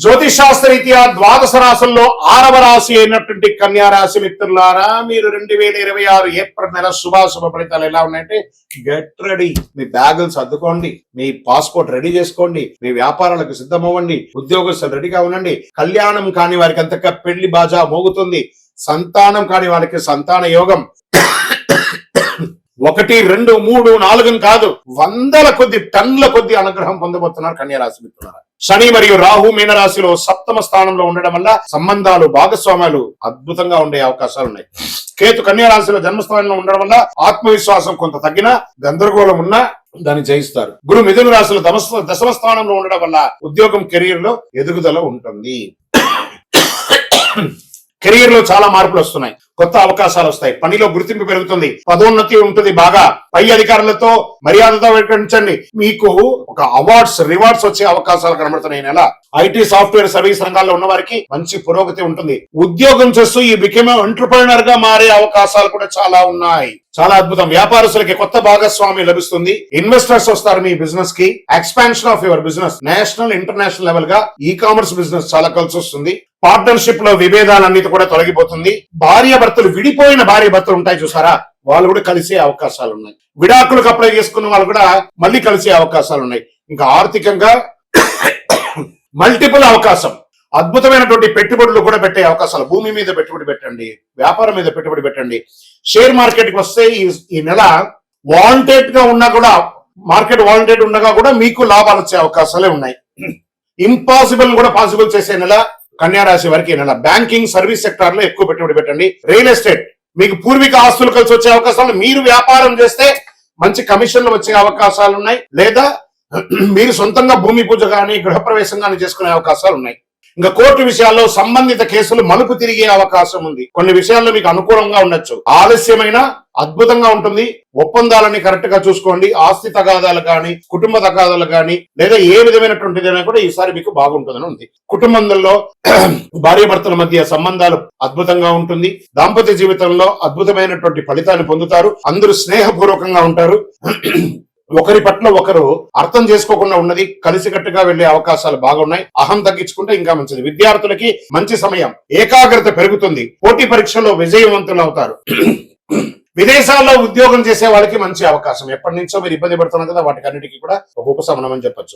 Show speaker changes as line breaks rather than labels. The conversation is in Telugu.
జ్యోతిషాస్త్రరీత్యా ద్వాదశ రాశుల్లో 6వ రాశి అయినటువంటి కన్యా రాశి మిత్రులారా, మీరు 2026 ఏప్రిల్ నెల శుభాశుభ ఫలితాలు ఎలా ఉన్నాయంటే, గెట్ రెడీ. మీ బ్యాగులు సర్దుకోండి, మీ పాస్పోర్ట్ రెడీ చేసుకోండి, మీ వ్యాపారాలకు సిద్ధమవ్వండి, ఉద్యోగస్తులు రెడీగా ఉండండి. కళ్యాణం కాని వారికి అంతగా పెళ్లి బాజా మోగుతుంది. సంతానం కాని వారికి సంతాన యోగం. 1, 2, 3, 4 కాదు, వందల కొద్ది టన్నుల కొద్ది అనుగ్రహం పొందబోతున్నారు కన్యా రాశి మిత్రులారా. శని మరియు రాహు మీనరాశిలో 7వ స్థానంలో ఉండడం వల్ల సంబంధాలు, భాగస్వామ్యాలు అద్భుతంగా ఉండే అవకాశాలు ఉన్నాయి. కేతు కన్యా రాశిలో జన్మస్థానంలో ఉండడం వల్ల ఆత్మవిశ్వాసం కొంత తగ్గినా, గందరగోళం ఉన్నా దాన్ని జయిస్తారు. గురు మిథున రాశిలో 10వ స్థానంలో ఉండడం వల్ల ఉద్యోగం, కెరీర్ లో ఎదుగుదల ఉంటుంది. కెరీర్ లో చాలా మార్పులు వస్తున్నాయి, కొత్త అవకాశాలు వస్తాయి, పనిలో గుర్తింపు పెరుగుతుంది, పదోన్నతి ఉంటుంది. బాగా పై అధికారులతో మర్యాదతో వ్యవహరించండి. మీకు ఒక అవార్డ్స్, రివార్డ్స్ వచ్చే అవకాశాలు కనబడుతున్నాయి. నెల ఐటీ, సాఫ్ట్వేర్, సర్వీస్ రంగాల్లో ఉన్న వారికి మంచి పురోగతి ఉంటుంది. ఉద్యోగం చేస్తూ ఈ బికెమ్ ఎంటర్‌ప్రెన్యూర్ గా మారే అవకాశాలు కూడా చాలా ఉన్నాయి. చాలా అద్భుతం. వ్యాపారస్తులకి కొత్త భాగస్వామి లభిస్తుంది. ఇన్వెస్టర్స్ వస్తారు మీ బిజినెస్ కి. Expansion of your business national, international level గా ఈ కామర్స్ బిజినెస్ చాలా కలిసి వస్తుంది. పార్ట్నర్షిప్ లో విభేదాలన్నిటి కూడా తొలగిపోతుంది. భార్యాభర్తలు, విడిపోయిన భార్యాభర్తలు ఉంటాయి చూసారా, వాళ్ళు కూడా కలిసే అవకాశాలు ఉన్నాయి. విడాకులకు అప్లై చేసుకున్న వాళ్ళు కూడా మళ్ళీ కలిసే అవకాశాలు ఉన్నాయి. ఇంకా ఆర్థికంగా మల్టిపుల్ అవకాశం, అద్భుతమైనటువంటి పెట్టుబడులు కూడా పెట్టే అవకాశాలు. భూమి మీద పెట్టుబడి పెట్టండి, వ్యాపారం మీద పెట్టుబడి పెట్టండి. షేర్ మార్కెట్ కి వస్తే ఈ నెల వాంటెడ్ గా ఉన్నా కూడా, మార్కెట్ వాంటెడ్ ఉండగా కూడా మీకు లాభాలు వచ్చే అవకాశాలే ఉన్నాయి. ఇంపాసిబుల్ కూడా పాసిబుల్ చేసే నెల కన్యా రాశి వారికి నెల. బ్యాంకింగ్, సర్వీస్ సెక్టార్ లో ఎక్కువ పెట్టుబడి పెట్టండి. రియల్ ఎస్టేట్, మీకు పూర్వీక ఆస్తులు కలిసి వచ్చే అవకాశాలు. మీరు వ్యాపారం చేస్తే మంచి కమిషన్లు వచ్చే అవకాశాలు ఉన్నాయి. లేదా మీరు సొంతంగా భూమి పూజ కానీ, గృహప్రవేశం కానీ చేసుకునే అవకాశాలు ఉన్నాయి. ఇంకా కోర్టు విషయాల్లో సంబంధిత కేసులు మలుపు తిరిగే అవకాశం ఉంది. కొన్ని విషయాల్లో మీకు అనుకూలంగా ఉండొచ్చు. ఆలస్యమైన అద్భుతంగా ఉంటుంది. ఒప్పందాలని కరెక్ట్ గా చూసుకోండి. ఆస్తి తగాదాలు కానీ, కుటుంబ తగాదాలు కానీ, లేదా ఏ విధమైనటువంటిదైనా కూడా ఈసారి మీకు బాగుంటుందని ఉంది. కుటుంబంలో భార్యాభర్తల మధ్య సంబంధాలు అద్భుతంగా ఉంటుంది. దాంపత్య జీవితంలో అద్భుతమైనటువంటి ఫలితాన్ని పొందుతారు. అందరూ స్నేహపూర్వకంగా ఉంటారు. ఒకరి పట్ల ఒకరు అర్థం చేసుకోకుండా ఉన్నది కలిసికట్టుగా వెళ్లే అవకాశాలు బాగున్నాయి. అహం తగ్గించుకుంటే ఇంకా మంచిది. విద్యార్థులకి మంచి సమయం, ఏకాగ్రత పెరుగుతుంది. పోటీ పరీక్షల్లో విజయవంతులు అవుతారు. విదేశాల్లో ఉద్యోగం చేసే వాళ్ళకి మంచి అవకాశం. ఎప్పటి నుంచో మీరు ఇబ్బంది పడుతున్నారు కదా, వాటికన్నిటికీ కూడా ఒక ఉపశమనం అని చెప్పొచ్చు.